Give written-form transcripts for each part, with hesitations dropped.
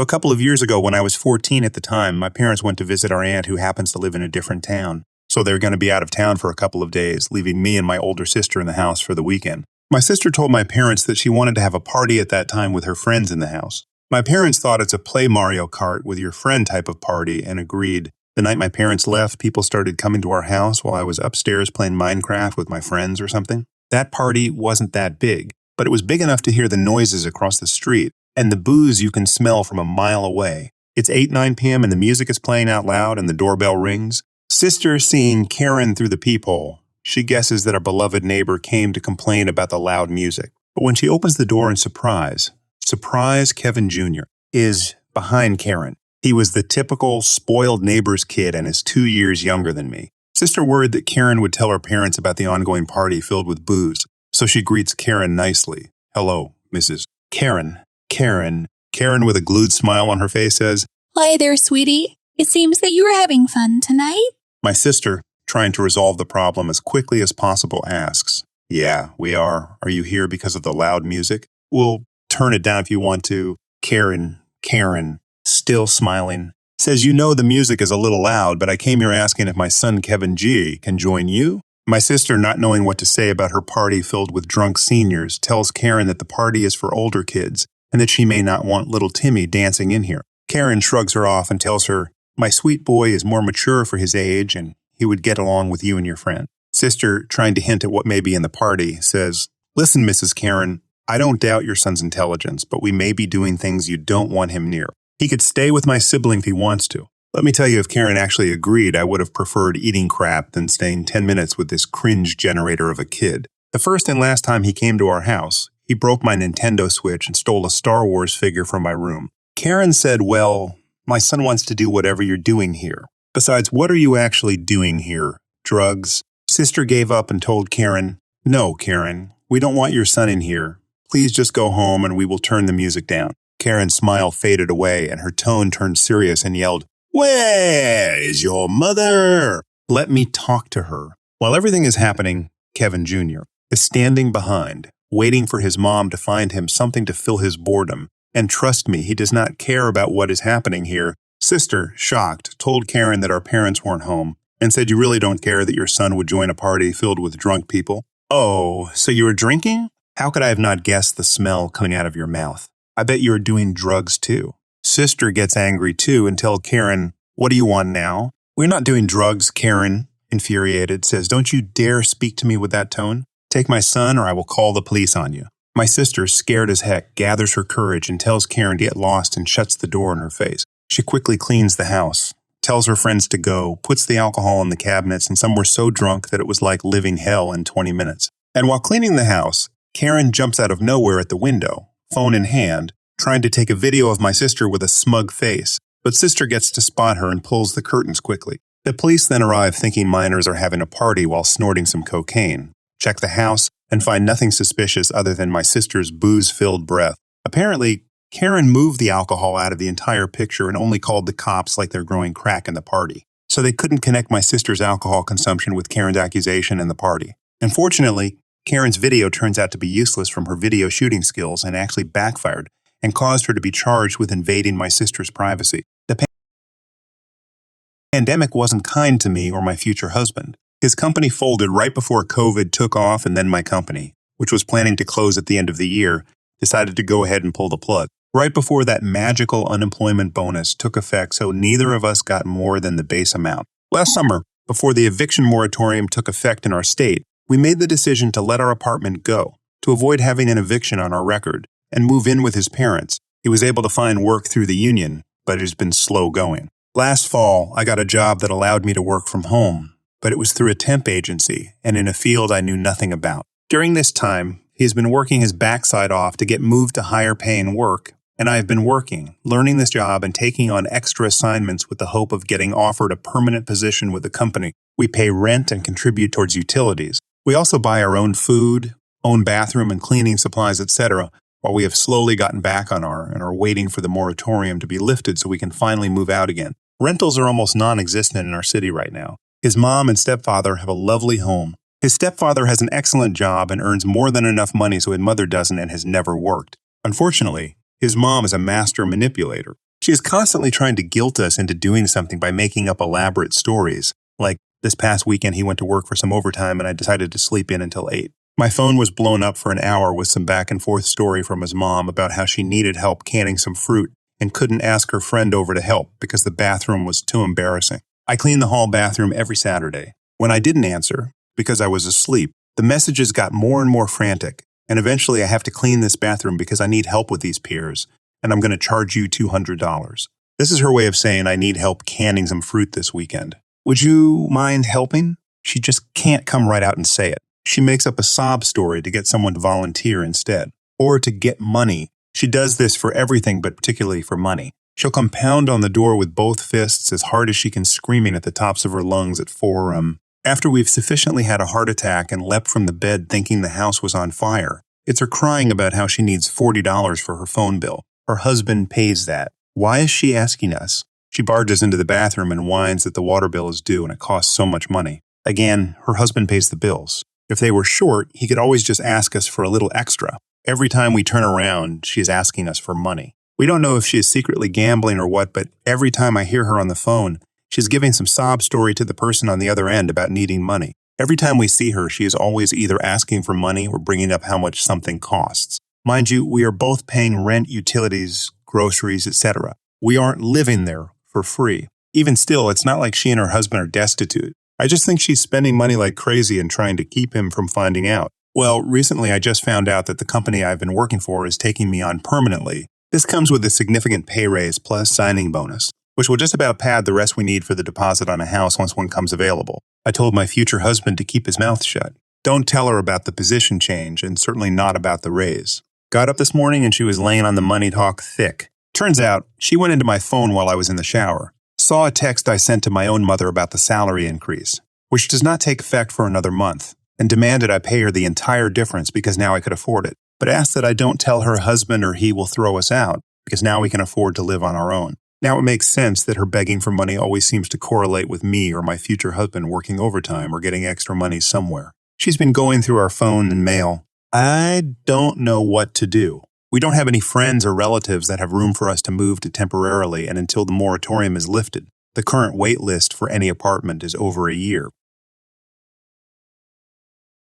So a couple of years ago, when I was 14 at the time, my parents went to visit our aunt who happens to live in a different town. So they were going to be out of town for a couple of days, leaving me and my older sister in the house for the weekend. My sister told my parents that she wanted to have a party at that time with her friends in the house. My parents thought it's a play Mario Kart with your friend type of party and agreed. The night my parents left, people started coming to our house while I was upstairs playing Minecraft with my friends or something. That party wasn't that big, but it was big enough to hear the noises across the street and the booze you can smell from a mile away. It's 8-9 p.m. and the music is playing out loud and the doorbell rings. Sister seeing Karen through the peephole. She guesses that our beloved neighbor came to complain about the loud music. But when she opens the door in surprise, Kevin Jr. is behind Karen. He was the typical spoiled neighbor's kid and is 2 years younger than me. Sister worried that Karen would tell her parents about the ongoing party filled with booze, so she greets Karen nicely. Hello, Mrs. Karen. Karen with a glued smile on her face says, Hi there, sweetie. It seems that you are having fun tonight. My sister, trying to resolve the problem as quickly as possible, asks, Yeah, we are. Are you here because of the loud music? We'll turn it down if you want to. Karen, still smiling, says, You know the music is a little loud, but I came here asking if my son Kevin G can join you. My sister, not knowing what to say about her party filled with drunk seniors, tells Karen that the party is for older kids and that she may not want little Timmy dancing in here. Karen shrugs her off and tells her, My sweet boy is more mature for his age and he would get along with you and your friend. Sister, trying to hint at what may be in the party, says, Listen, Mrs. Karen, I don't doubt your son's intelligence, but we may be doing things you don't want him near. He could stay with my sibling if he wants to. Let me tell you, if Karen actually agreed, I would have preferred eating crap than staying 10 minutes with this cringe generator of a kid. The first and last time he came to our house, he broke my Nintendo Switch and stole a Star Wars figure from my room. Karen said, Well, my son wants to do whatever you're doing here. Besides, what are you actually doing here? Drugs? Sister gave up and told Karen, No, Karen, we don't want your son in here. Please just go home and we will turn the music down. Karen's smile faded away and her tone turned serious and yelled, Where is your mother? Let me talk to her. While everything is happening, Kevin Jr. is standing behind, waiting for his mom to find him something to fill his boredom. And trust me, he does not care about what is happening here. Sister, shocked, told Karen that our parents weren't home and said, You really don't care that your son would join a party filled with drunk people? Oh, so you were drinking? How could I have not guessed the smell coming out of your mouth? I bet you were doing drugs too. Sister gets angry too and tells Karen, What do you want now? We're not doing drugs, Karen, infuriated, says, Don't you dare speak to me with that tone. Take my son or I will call the police on you. My sister, scared as heck, gathers her courage and tells Karen to get lost and shuts the door in her face. She quickly cleans the house, tells her friends to go, puts the alcohol in the cabinets, and some were so drunk that it was like living hell in 20 minutes. And while cleaning the house, Karen jumps out of nowhere at the window, phone in hand, trying to take a video of my sister with a smug face, but sister gets to spot her and pulls the curtains quickly. The police then arrive thinking minors are having a party while snorting some cocaine, check the house, and find nothing suspicious other than my sister's booze-filled breath. Apparently, Karen moved the alcohol out of the entire picture and only called the cops like they're growing crack in the party. So they couldn't connect my sister's alcohol consumption with Karen's accusation and the party. Unfortunately, Karen's video turns out to be useless from her video shooting skills and actually backfired and caused her to be charged with invading my sister's privacy. The pandemic wasn't kind to me or my future husband. His company folded right before COVID took off, and then my company, which was planning to close at the end of the year, decided to go ahead and pull the plug. Right before that magical unemployment bonus took effect, so neither of us got more than the base amount. Last summer, before the eviction moratorium took effect in our state, we made the decision to let our apartment go, to avoid having an eviction on our record, and move in with his parents. He was able to find work through the union, but it has been slow going. Last fall, I got a job that allowed me to work from home, but it was through a temp agency and in a field I knew nothing about. During this time, he has been working his backside off to get moved to higher paying work, and I have been working, learning this job and taking on extra assignments with the hope of getting offered a permanent position with the company. We pay rent and contribute towards utilities. We also buy our own food, own bathroom and cleaning supplies, etc., while we have slowly gotten back on and are waiting for the moratorium to be lifted so we can finally move out again. Rentals are almost non-existent in our city right now. His mom and stepfather have a lovely home. His stepfather has an excellent job and earns more than enough money so his mother doesn't and has never worked. Unfortunately, his mom is a master manipulator. She is constantly trying to guilt us into doing something by making up elaborate stories, like this past weekend he went to work for some overtime and I decided to sleep in until 8. My phone was blown up for an hour with some back and forth story from his mom about how she needed help canning some fruit and couldn't ask her friend over to help because the bathroom was too embarrassing. I clean the hall bathroom every Saturday. When I didn't answer, because I was asleep, the messages got more and more frantic, and eventually I have to clean this bathroom because I need help with these peers, and I'm going to charge you $200. This is her way of saying I need help canning some fruit this weekend. Would you mind helping? She just can't come right out and say it. She makes up a sob story to get someone to volunteer instead, or to get money. She does this for everything but particularly for money. She'll come pound on the door with both fists as hard as she can, screaming at the tops of her lungs at 4 a.m. After we've sufficiently had a heart attack and leapt from the bed thinking the house was on fire. It's her crying about how she needs $40 for her phone bill. Her husband pays that. Why is she asking us? She barges into the bathroom and whines that the water bill is due and it costs so much money. Again, her husband pays the bills. If they were short, he could always just ask us for a little extra. Every time we turn around, she is asking us for money. We don't know if she is secretly gambling or what, but every time I hear her on the phone, she's giving some sob story to the person on the other end about needing money. Every time we see her, she is always either asking for money or bringing up how much something costs. Mind you, we are both paying rent, utilities, groceries, etc. We aren't living there for free. Even still, it's not like she and her husband are destitute. I just think she's spending money like crazy and trying to keep him from finding out. Well, recently I just found out that the company I've been working for is taking me on permanently. This comes with a significant pay raise plus signing bonus, which will just about pad the rest we need for the deposit on a house once one comes available. I told my future husband to keep his mouth shut. Don't tell her about the position change, and certainly not about the raise. Got up this morning and she was laying on the money talk thick. Turns out, she went into my phone while I was in the shower, saw a text I sent to my own mother about the salary increase, which does not take effect for another month, and demanded I pay her the entire difference because now I could afford it, but asked that I don't tell her husband or he will throw us out because now we can afford to live on our own. Now it makes sense that her begging for money always seems to correlate with me or my future husband working overtime or getting extra money somewhere. She's been going through our phone and mail. I don't know what to do. We don't have any friends or relatives that have room for us to move to temporarily and until the moratorium is lifted. The current wait list for any apartment is over a year.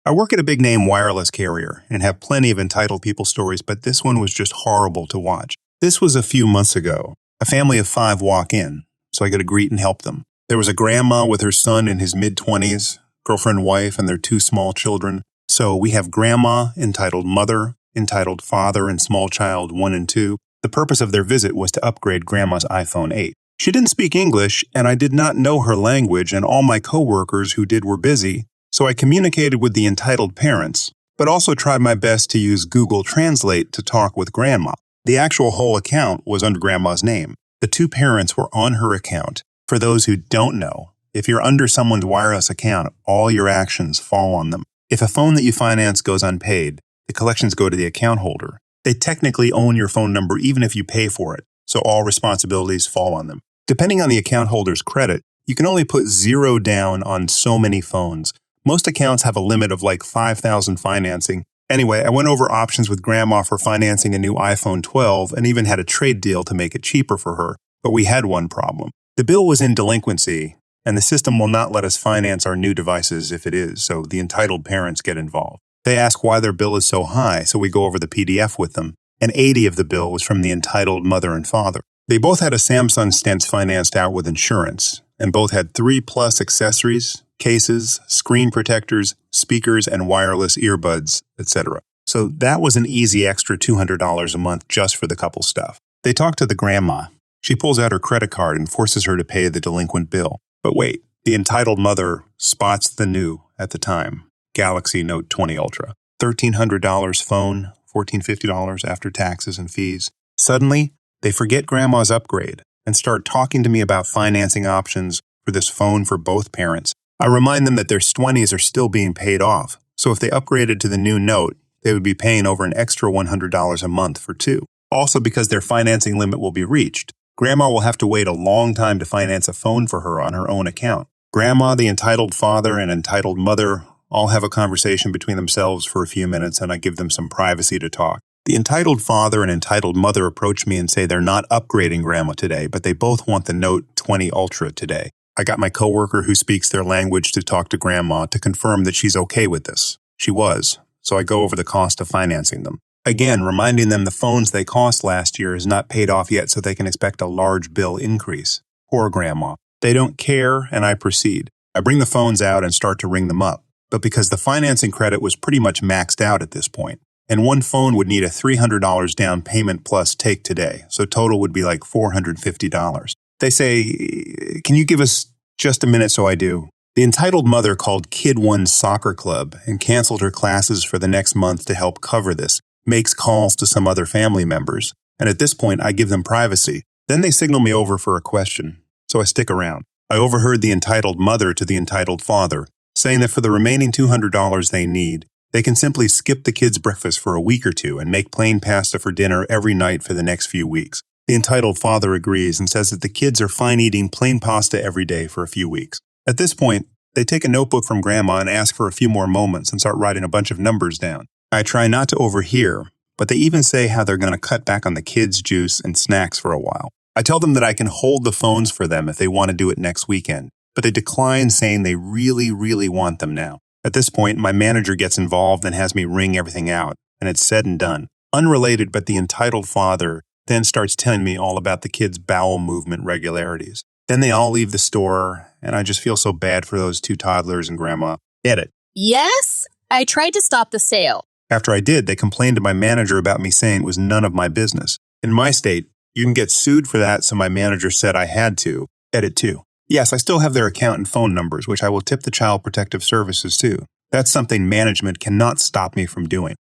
I work at a big-name wireless carrier and have plenty of entitled people stories, but this one was just horrible to watch. This was a few months ago. A family of 5 walk in, so I got to greet and help them. There was a grandma with her son in his mid-20s, girlfriend, wife, and their 2 small children. So we have grandma, entitled mother, entitled father, and small child 1 and 2. The purpose of their visit was to upgrade grandma's iPhone 8. She didn't speak English, and I did not know her language, and all my coworkers who did were busy, so I communicated with the entitled parents, but also tried my best to use Google Translate to talk with grandma. The actual whole account was under grandma's name. The 2 parents were on her account. For those who don't know, if you're under someone's wireless account, all your actions fall on them. If a phone that you finance goes unpaid, the collections go to the account holder. They technically own your phone number even if you pay for it, so all responsibilities fall on them. Depending on the account holder's credit, you can only put 0 down on so many phones. Most accounts have a limit of like $5,000 financing. Anyway, I went over options with grandma for financing a new iPhone 12 and even had a trade deal to make it cheaper for her, but we had one problem. The bill was in delinquency, and the system will not let us finance our new devices if it is, so the entitled parents get involved. They ask why their bill is so high, so we go over the PDF with them, and 80 of the bill was from the entitled mother and father. They both had a Samsung Stents financed out with insurance, and both had 3+ accessories, cases, screen protectors, speakers, and wireless earbuds, etc. So that was an easy extra $200 a month just for the couple stuff. They talk to the grandma. She pulls out her credit card and forces her to pay the delinquent bill. But wait, the entitled mother spots the new, at the time, Galaxy Note 20 Ultra. $1,300 phone, $1,450 after taxes and fees. Suddenly, they forget grandma's upgrade and start talking to me about financing options for this phone for both parents. I remind them that their 20s are still being paid off, so if they upgraded to the new Note, they would be paying over an extra $100 a month for 2. Also because their financing limit will be reached, grandma will have to wait a long time to finance a phone for her on her own account. Grandma, the entitled father, and entitled mother all have a conversation between themselves for a few minutes, and I give them some privacy to talk. The entitled father and entitled mother approach me and say they're not upgrading Grandma today, but they both want the Note 20 Ultra today. I got my coworker who speaks their language to talk to Grandma to confirm that she's okay with this. She was, so I go over the cost of financing them. Again, reminding them the phones they cost last year is not paid off yet, so they can expect a large bill increase. Poor Grandma. They don't care, and I proceed. I bring the phones out and start to ring them up, but because the financing credit was pretty much maxed out at this point, and one phone would need a $300 down payment plus take today, so total would be like $450. They say, "Can you give us just a minute?" So I do. The entitled mother called Kid One's soccer club and canceled her classes for the next month to help cover this, makes calls to some other family members, and at this point I give them privacy. Then they signal me over for a question, so I stick around. I overheard the entitled mother to the entitled father, saying that for the remaining $200 they need, they can simply skip the kids' breakfast for a week or two and make plain pasta for dinner every night for the next few weeks. The entitled father agrees and says that the kids are fine eating plain pasta every day for a few weeks. At this point, they take a notebook from Grandma and ask for a few more moments and start writing a bunch of numbers down. I try not to overhear, but they even say how they're going to cut back on the kids' juice and snacks for a while. I tell them that I can hold the phones for them if they want to do it next weekend, but they decline, saying they really, really want them now. At this point, my manager gets involved and has me ring everything out, and it's said and done. Unrelated, but the entitled father then starts telling me all about the kids' bowel movement regularities. Then they all leave the store, and I just feel so bad for those two toddlers and Grandma. Edit. Yes, I tried to stop the sale. After I did, they complained to my manager about me saying it was none of my business. In my state, you can get sued for that, so my manager said I had to. Edit 2. Yes, I still have their account and phone numbers, which I will tip the Child Protective Services too. That's something management cannot stop me from doing.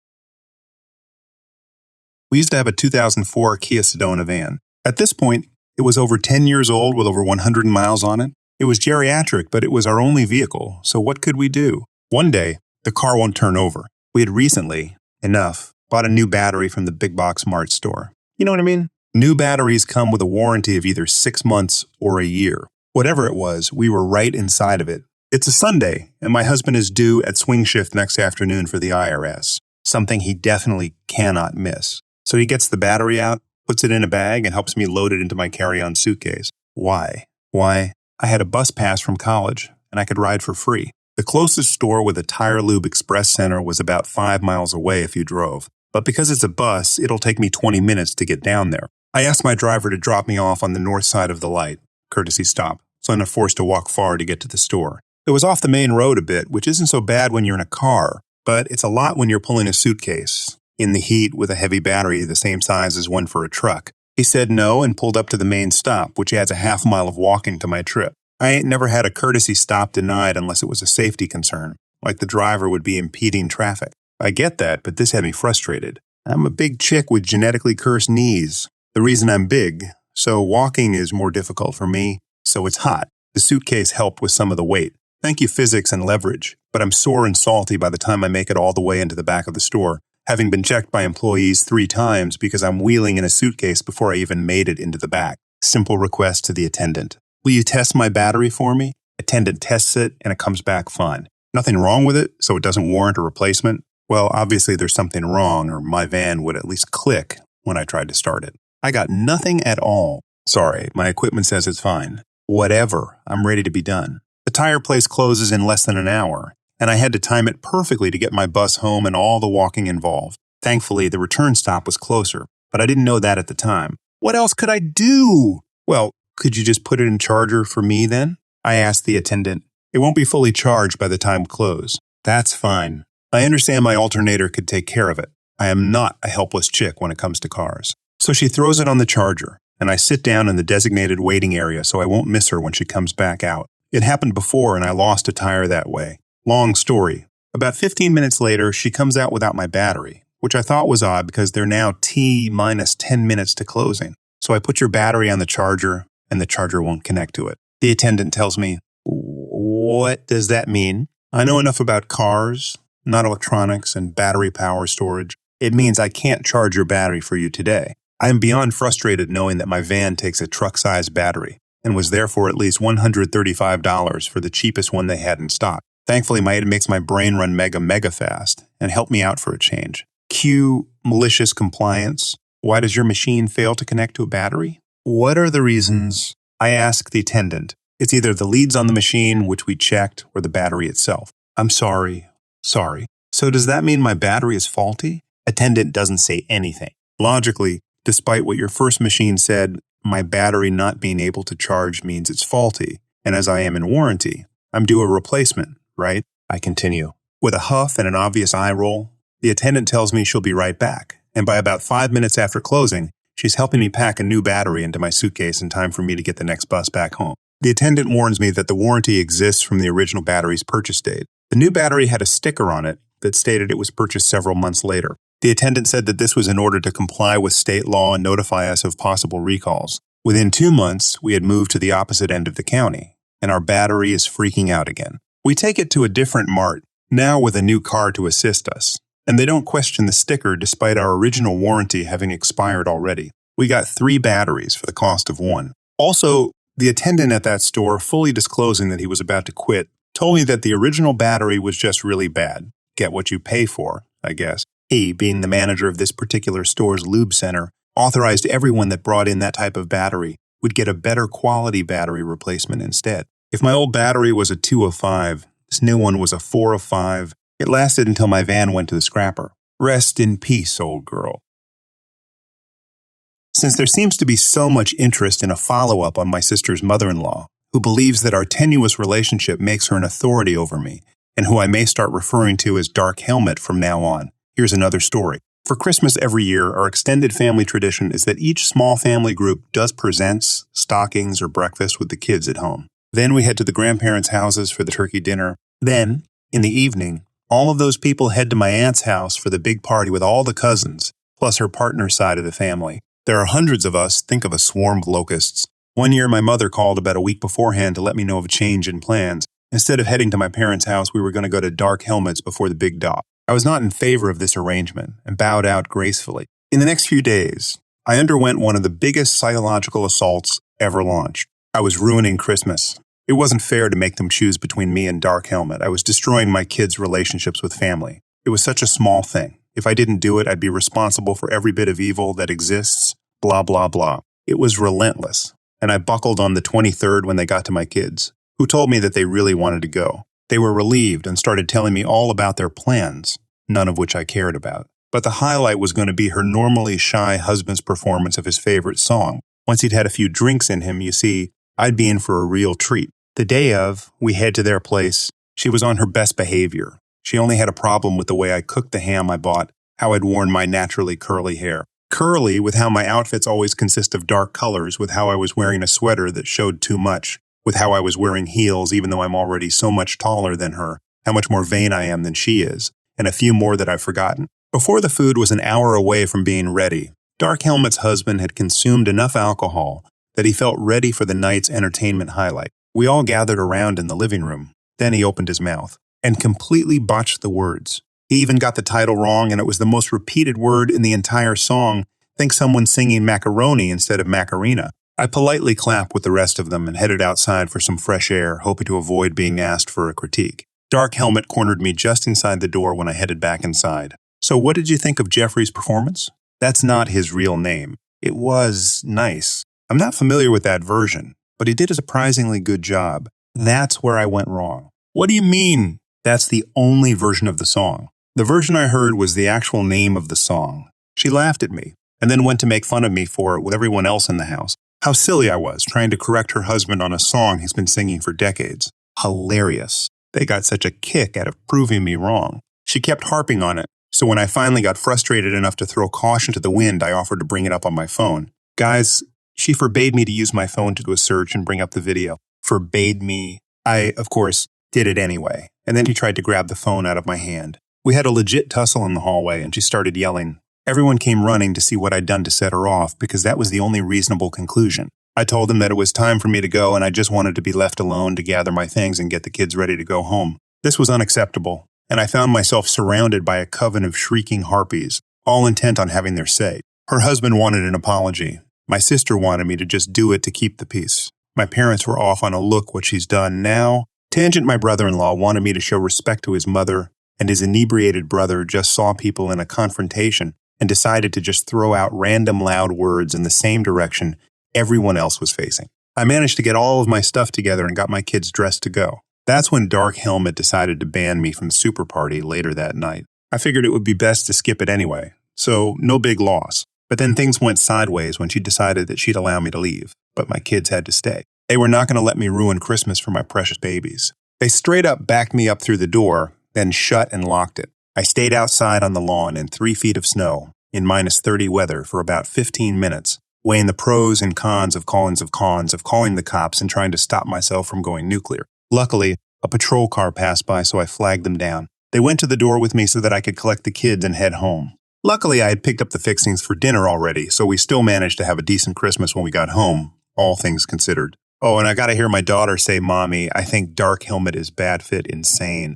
We used to have a 2004 Kia Sedona van. At this point, it was over 10 years old with over 100 miles on it. It was geriatric, but it was our only vehicle, so what could we do? One day, the car won't turn over. We had recently, bought a new battery from the big box mart store. You know what I mean? New batteries come with a warranty of either 6 months or a year. Whatever it was, we were right inside of it. It's a Sunday, and my husband is due at swing shift next afternoon for the IRS, something he definitely cannot miss. So he gets the battery out, puts it in a bag, and helps me load it into my carry-on suitcase. Why? Why, I had a bus pass from college, and I could ride for free. The closest store with a Tire Lube Express Center was about 5 miles away if you drove. But because it's a bus, it'll take me 20 minutes to get down there. I asked my driver to drop me off on the north side of the light, courtesy stop, so I'm not forced to walk far to get to the store. It was off the main road a bit, which isn't so bad when you're in a car, but it's a lot when you're pulling a suitcase in the heat with a heavy battery the same size as one for a truck. He said no and pulled up to the main stop, which adds a half mile of walking to my trip. I ain't never had a courtesy stop denied unless it was a safety concern, like the driver would be impeding traffic. I get that, but this had me frustrated. I'm a big chick with genetically cursed knees. The reason I'm big, so walking is more difficult for me, so it's hot. The suitcase helped with some of the weight. Thank you, physics and leverage, but I'm sore and salty by the time I make it all the way into the back of the store, having been checked by employees 3 times because I'm wheeling in a suitcase before I even made it into the back. Simple request to the attendant. Will you test my battery for me? Attendant tests it, and it comes back fine. Nothing wrong with it, so it doesn't warrant a replacement. Well, obviously there's something wrong, or my van would at least click when I tried to start it. I got nothing at all. Sorry, my equipment says it's fine. Whatever, I'm ready to be done. The tire place closes in less than an hour, and I had to time it perfectly to get my bus home and all the walking involved. Thankfully, the return stop was closer, but I didn't know that at the time. What else could I do? Well, could you just put it in charger for me then? I asked the attendant. It won't be fully charged by the time close. That's fine. I understand my alternator could take care of it. I am not a helpless chick when it comes to cars. So she throws it on the charger, and I sit down in the designated waiting area so I won't miss her when she comes back out. It happened before, and I lost a tire that way. Long story. About 15 minutes later, she comes out without my battery, which I thought was odd because they're now T-minus 10 minutes to closing. So I put your battery on the charger, and the charger won't connect to it. The attendant tells me, "What does that mean?" I know enough about cars, not electronics, and battery power storage. It means I can't charge your battery for you today. I am beyond frustrated knowing that my van takes a truck-sized battery and was therefore at least $135 for the cheapest one they had in stock. Thankfully, it makes my brain run mega fast and helped me out for a change. Cue malicious compliance. Why does your machine fail to connect to a battery? What are the reasons? I ask the attendant. It's either the leads on the machine, which we checked, or the battery itself. I'm sorry. Sorry. So does that mean my battery is faulty? Attendant doesn't say anything. Logically, despite what your first machine said, my battery not being able to charge means it's faulty. And as I am in warranty, I'm due a replacement, right? I continue. With a huff and an obvious eye roll, the attendant tells me she'll be right back. And by about 5 minutes after closing, she's helping me pack a new battery into my suitcase in time for me to get the next bus back home. The attendant warns me that the warranty exists from the original battery's purchase date. The new battery had a sticker on it that stated it was purchased several months later. The attendant said that this was in order to comply with state law and notify us of possible recalls. Within 2 months, we had moved to the opposite end of the county, and our battery is freaking out again. We take it to a different mart, now with a new car to assist us, and they don't question the sticker despite our original warranty having expired already. We got 3 batteries for the cost of 1. Also, the attendant at that store, fully disclosing that he was about to quit, told me that the original battery was just really bad. Get what you pay for, I guess. He, being the manager of this particular store's lube center, authorized everyone that brought in that type of battery would get a better quality battery replacement instead. If my old battery was a 2 of 5, this new one was a 4 of 5. It lasted until my van went to the scrapper. Rest in peace, old girl. Since there seems to be so much interest in a follow-up on my sister's mother-in-law, who believes that our tenuous relationship makes her an authority over me, and who I may start referring to as Dark Helmet from now on, here's another story. For Christmas every year, our extended family tradition is that each small family group does presents, stockings, or breakfast with the kids at home. Then we head to the grandparents' houses for the turkey dinner. Then, in the evening, all of those people head to my aunt's house for the big party with all the cousins, plus her partner's side of the family. There are hundreds of us, think of a swarm of locusts. One year my mother called about a week beforehand to let me know of a change in plans. Instead of heading to my parents' house, we were going to go to Dark Helmets before the big dog. I was not in favor of this arrangement and bowed out gracefully. In the next few days, I underwent one of the biggest psychological assaults ever launched. I was ruining Christmas. It wasn't fair to make them choose between me and Dark Helmet. I was destroying my kids' relationships with family. It was such a small thing. If I didn't do it, I'd be responsible for every bit of evil that exists, blah, blah, blah. It was relentless. And I buckled on the 23rd when they got to my kids, who told me that they really wanted to go. They were relieved and started telling me all about their plans, none of which I cared about. But the highlight was going to be her normally shy husband's performance of his favorite song. Once he'd had a few drinks in him, you see, I'd be in for a real treat. The day of, we head to their place. She was on her best behavior. She only had a problem with the way I cooked the ham I bought, how I'd worn my naturally curly hair. Curly with how my outfits always consist of dark colors, with how I was wearing a sweater that showed too much, with how I was wearing heels even though I'm already so much taller than her, how much more vain I am than she is, and a few more that I've forgotten. Before the food was an hour away from being ready, Dark Helmet's husband had consumed enough alcohol that he felt ready for the night's entertainment highlight. We all gathered around in the living room. Then he opened his mouth and completely botched the words. He even got the title wrong, and it was the most repeated word in the entire song. Think someone singing macaroni instead of Macarena. I politely clapped with the rest of them and headed outside for some fresh air, hoping to avoid being asked for a critique. Dark Helmet cornered me just inside the door when I headed back inside. So what did you think of Jeffrey's performance? That's not his real name. It was nice. I'm not familiar with that version, but he did a surprisingly good job. That's where I went wrong. What do you mean? That's the only version of the song. The version I heard was the actual name of the song. She laughed at me, and then went to make fun of me for it with everyone else in the house. How silly I was, trying to correct her husband on a song he's been singing for decades. Hilarious. They got such a kick out of proving me wrong. She kept harping on it, so when I finally got frustrated enough to throw caution to the wind, I offered to bring it up on my phone. Guys, she forbade me to use my phone to do a search and bring up the video. Forbade me. I, of course, did it anyway, and then she tried to grab the phone out of my hand. We had a legit tussle in the hallway, and she started yelling. Everyone came running to see what I'd done to set her off, because that was the only reasonable conclusion. I told them that it was time for me to go, and I just wanted to be left alone to gather my things and get the kids ready to go home. This was unacceptable, and I found myself surrounded by a coven of shrieking harpies, all intent on having their say. Her husband wanted an apology. My sister wanted me to just do it to keep the peace. My parents were off on a look what she's done now. Tangent, my brother-in-law, wanted me to show respect to his mother, and his inebriated brother just saw people in a confrontation and decided to just throw out random loud words in the same direction everyone else was facing. I managed to get all of my stuff together and got my kids dressed to go. That's when Dark Helmet decided to ban me from Super Party later that night. I figured it would be best to skip it anyway, so no big loss. But then things went sideways when she decided that she'd allow me to leave, but my kids had to stay. They were not going to let me ruin Christmas for my precious babies. They straight up backed me up through the door, then shut and locked it. I stayed outside on the lawn in 3 feet of snow, in -30 weather, for about 15 minutes, weighing the pros and cons of calling the cops and trying to stop myself from going nuclear. Luckily, a patrol car passed by, so I flagged them down. They went to the door with me so that I could collect the kids and head home. Luckily, I had picked up the fixings for dinner already, so we still managed to have a decent Christmas when we got home, all things considered. Oh, and I gotta hear my daughter say, "Mommy, I think Dark Helmet is bad fit insane."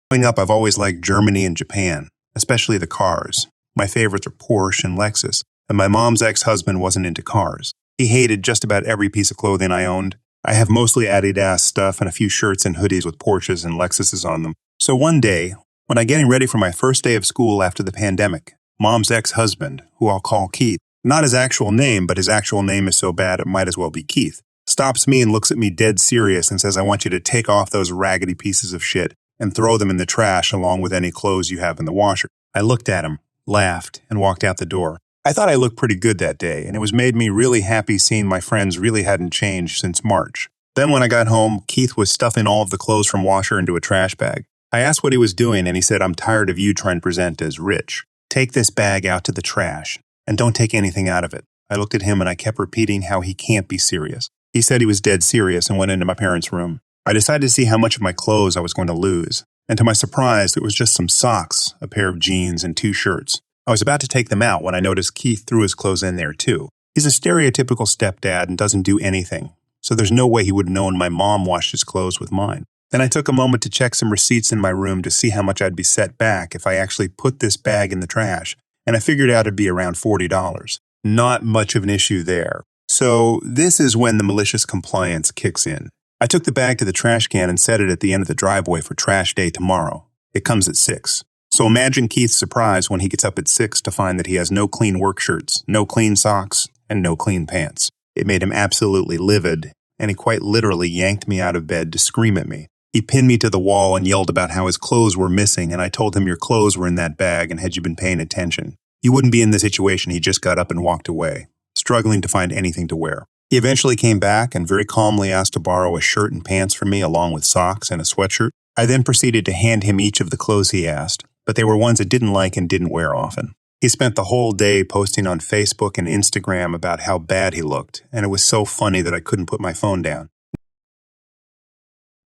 Growing up, I've always liked Germany and Japan, especially the cars. My favorites are Porsche and Lexus, and my mom's ex-husband wasn't into cars. He hated just about every piece of clothing I owned. I have mostly Adidas stuff and a few shirts and hoodies with Porsches and Lexuses on them. So one day, when I'm getting ready for my first day of school after the pandemic, Mom's ex-husband, who I'll call Keith, not his actual name, but his actual name is so bad it might as well be Keith, stops me and looks at me dead serious and says, "I want you to take off those raggedy pieces of shit and throw them in the trash along with any clothes you have in the washer." I looked at him, laughed, and walked out the door. I thought I looked pretty good that day, and it was made me really happy seeing my friends really hadn't changed since March. Then when I got home, Keith was stuffing all of the clothes from washer into a trash bag. I asked what he was doing, and he said, "I'm tired of you trying to present as rich. Take this bag out to the trash, and don't take anything out of it." I looked at him, and I kept repeating how he can't be serious. He said he was dead serious and went into my parents' room. I decided to see how much of my clothes I was going to lose, and to my surprise, it was just some socks, a pair of jeans, and 2 shirts. I was about to take them out when I noticed Keith threw his clothes in there, too. He's a stereotypical stepdad and doesn't do anything, so there's no way he would have known my mom washed his clothes with mine. Then I took a moment to check some receipts in my room to see how much I'd be set back if I actually put this bag in the trash, and I figured out it'd be around $40. Not much of an issue there. So this is when the malicious compliance kicks in. I took the bag to the trash can and set it at the end of the driveway for trash day tomorrow. It comes at 6. So imagine Keith's surprise when he gets up at 6 to find that he has no clean work shirts, no clean socks, and no clean pants. It made him absolutely livid, and he quite literally yanked me out of bed to scream at me. He pinned me to the wall and yelled about how his clothes were missing, and I told him your clothes were in that bag, and had you been paying attention, you wouldn't be in the situation. He just got up and walked away, struggling to find anything to wear. He eventually came back and very calmly asked to borrow a shirt and pants from me along with socks and a sweatshirt. I then proceeded to hand him each of the clothes he asked, but they were ones I didn't like and didn't wear often. He spent the whole day posting on Facebook and Instagram about how bad he looked, and it was so funny that I couldn't put my phone down.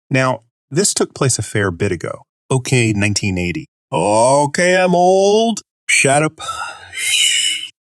Now, this took place a fair bit ago. Okay, 1980. Okay, I'm old. Shut up.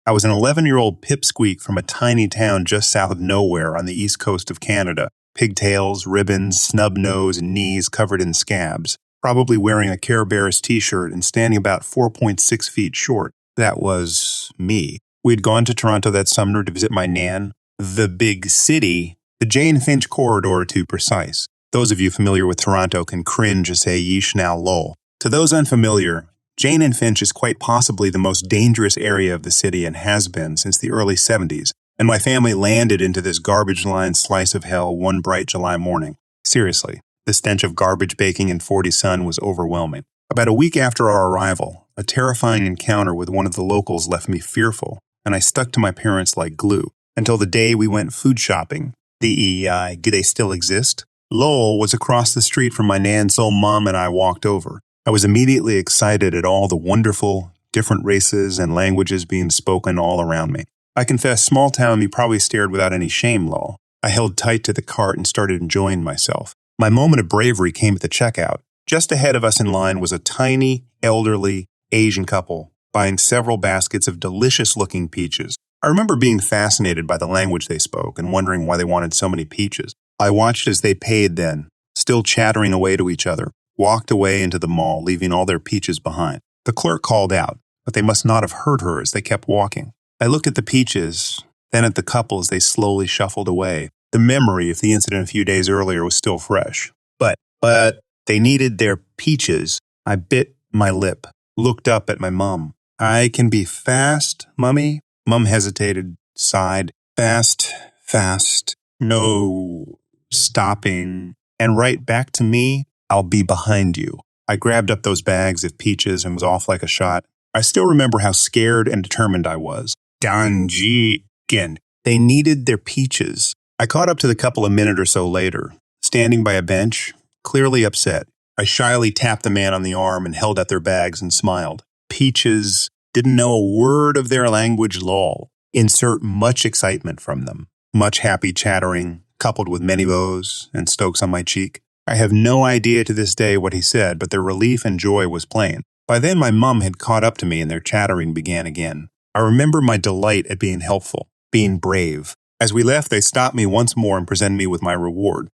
I was an 11-year-old pipsqueak from a tiny town just south of nowhere on the east coast of Canada. Pigtails, ribbons, snub nose, and knees covered in scabs. Probably wearing a Care Bears t-shirt and standing about 4.6 feet short. That was me. We'd gone to Toronto that summer to visit my nan. The big city, the Jane Finch corridor to be precise. Those of you familiar with Toronto can cringe and say yeesh now lol. To those unfamiliar, Jane and Finch is quite possibly the most dangerous area of the city and has been since the early 70s, and my family landed into this garbage-lined slice of hell one bright July morning. Seriously, the stench of garbage baking in 40 sun was overwhelming. About a week after our arrival, a terrifying encounter with one of the locals left me fearful, and I stuck to my parents like glue, until the day we went food shopping. The EEI, do they still exist? Lowell was across the street from my nan, so Mom and I walked over. I was immediately excited at all the wonderful, different races and languages being spoken all around me. I confess, small town, me probably stared without any shame, Lowell. I held tight to the cart and started enjoying myself. My moment of bravery came at the checkout. Just ahead of us in line was a tiny, elderly Asian couple buying several baskets of delicious-looking peaches. I remember being fascinated by the language they spoke and wondering why they wanted so many peaches. I watched as they paid then, still chattering away to each other, walked away into the mall, leaving all their peaches behind. The clerk called out, but they must not have heard her as they kept walking. I looked at the peaches, then at the couple as they slowly shuffled away. The memory of the incident a few days earlier was still fresh. But They needed their peaches. I bit my lip, looked up at my mum. I can be fast, Mummy? Mum hesitated, sighed. Fast, fast. No, stopping. And right back to me, I'll be behind you. I grabbed up those bags of peaches and was off like a shot. I still remember how scared and determined I was. Danji. Again, they needed their peaches. I caught up to the couple a minute or so later, standing by a bench, clearly upset. I shyly tapped the man on the arm and held out their bags and smiled. Peaches didn't know a word of their language, lol. Insert much excitement from them. Much happy chattering, coupled with many bows and stokes on my cheek. I have no idea to this day what he said, but their relief and joy was plain. By then my mum had caught up to me and their chattering began again. I remember my delight at being helpful, being brave. As we left, they stopped me once more and presented me with my reward.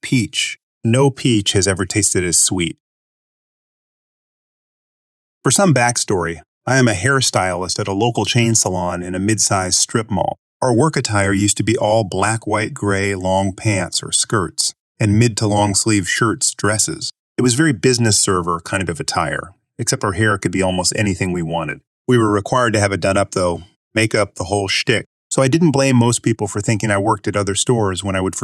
Peach. No peach has ever tasted as sweet. For some backstory, I am a hairstylist at a local chain salon in a mid-sized strip mall. Our work attire used to be all black, white, gray, long pants or skirts, and mid to long sleeve shirts, dresses. It was very business server kind of attire, except our hair could be almost anything we wanted. We were required to have it done up though, makeup, the whole shtick. So I didn't blame most people for thinking I worked at other stores when I would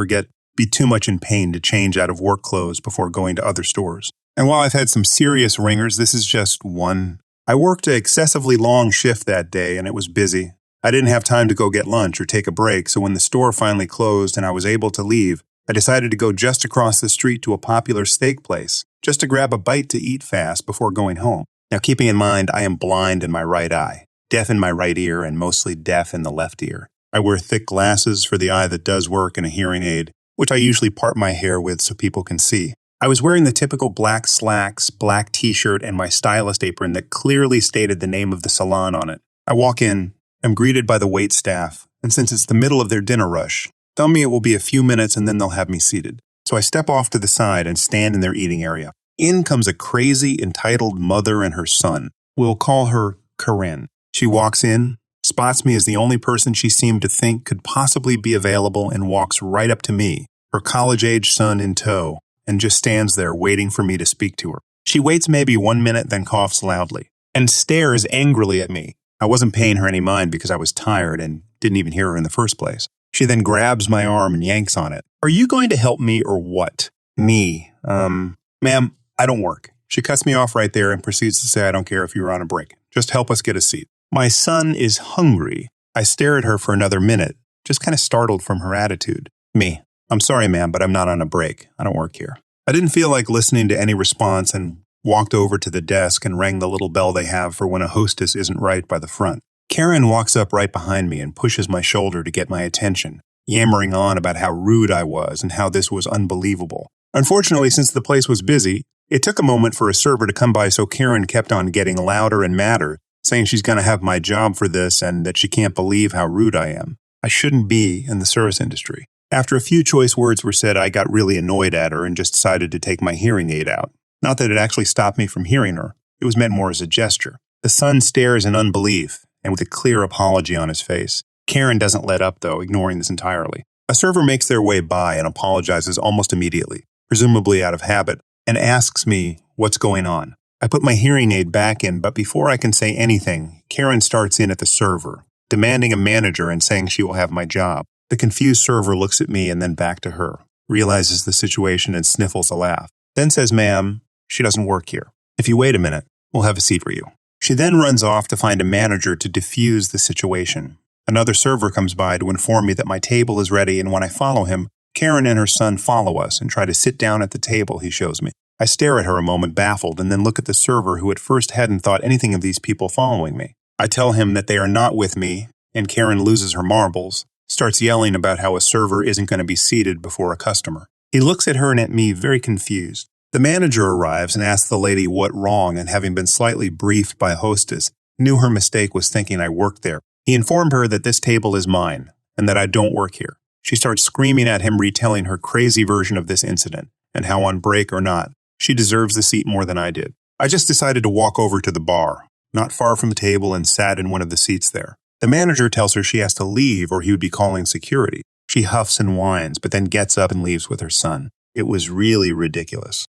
be too much in pain to change out of work clothes before going to other stores. And while I've had some serious ringers, this is just one. I worked an excessively long shift that day and it was busy. I didn't have time to go get lunch or take a break, so when the store finally closed and I was able to leave, I decided to go just across the street to a popular steak place, just to grab a bite to eat fast before going home. Now keeping in mind I am blind in my right eye, deaf in my right ear, and mostly deaf in the left ear. I wear thick glasses for the eye that does work and a hearing aid, which I usually part my hair with so people can see. I was wearing the typical black slacks, black t-shirt, and my stylist apron that clearly stated the name of the salon on it. I walk in, am greeted by the wait staff, and since it's the middle of their dinner rush, tell me it will be a few minutes and then they'll have me seated. So I step off to the side and stand in their eating area. In comes a crazy, entitled mother and her son. We'll call her Corinne. She walks in, spots me as the only person she seemed to think could possibly be available, and walks right up to me, her college-age son in tow, and just stands there waiting for me to speak to her. She waits maybe 1 minute, then coughs loudly, and stares angrily at me. I wasn't paying her any mind because I was tired and didn't even hear her in the first place. She then grabs my arm and yanks on it. Are you going to help me or what? Me. Ma'am, I don't work. She cuts me off right there and proceeds to say I don't care if you're on a break. Just help us get a seat. My son is hungry. I stare at her for another minute, just kind of startled from her attitude. Me. I'm sorry, ma'am, but I'm not on a break. I don't work here. I didn't feel like listening to any response and walked over to the desk and rang the little bell they have for when a hostess isn't right by the front. Karen walks up right behind me and pushes my shoulder to get my attention, yammering on about how rude I was and how this was unbelievable. Unfortunately, since the place was busy, it took a moment for a server to come by, so Karen kept on getting louder and madder, saying she's going to have my job for this and that she can't believe how rude I am. I shouldn't be in the service industry. After a few choice words were said, I got really annoyed at her and just decided to take my hearing aid out. Not that it actually stopped me from hearing her. It was meant more as a gesture. The son stares in unbelief and with a clear apology on his face. Karen doesn't let up, though, ignoring this entirely. A server makes their way by and apologizes almost immediately, presumably out of habit, and asks me what's going on. I put my hearing aid back in, but before I can say anything, Karen starts in at the server, demanding a manager and saying she will have my job. The confused server looks at me and then back to her, realizes the situation and sniffles a laugh. Then says, ma'am, she doesn't work here. If you wait a minute, we'll have a seat for you. She then runs off to find a manager to diffuse the situation. Another server comes by to inform me that my table is ready, and when I follow him, Karen and her son follow us and try to sit down at the table he shows me. I stare at her a moment, baffled, and then look at the server who at first hadn't thought anything of these people following me. I tell him that they are not with me, and Karen loses her marbles, starts yelling about how a server isn't going to be seated before a customer. He looks at her and at me, very confused. The manager arrives and asks the lady what wrong, and having been slightly briefed by hostess, knew her mistake was thinking I worked there. He informed her that this table is mine, and that I don't work here. She starts screaming at him, retelling her crazy version of this incident, and how on break or not, she deserves the seat more than I did. I just decided to walk over to the bar, not far from the table, and sat in one of the seats there. The manager tells her she has to leave or he would be calling security. She huffs and whines, but then gets up and leaves with her son. It was really ridiculous.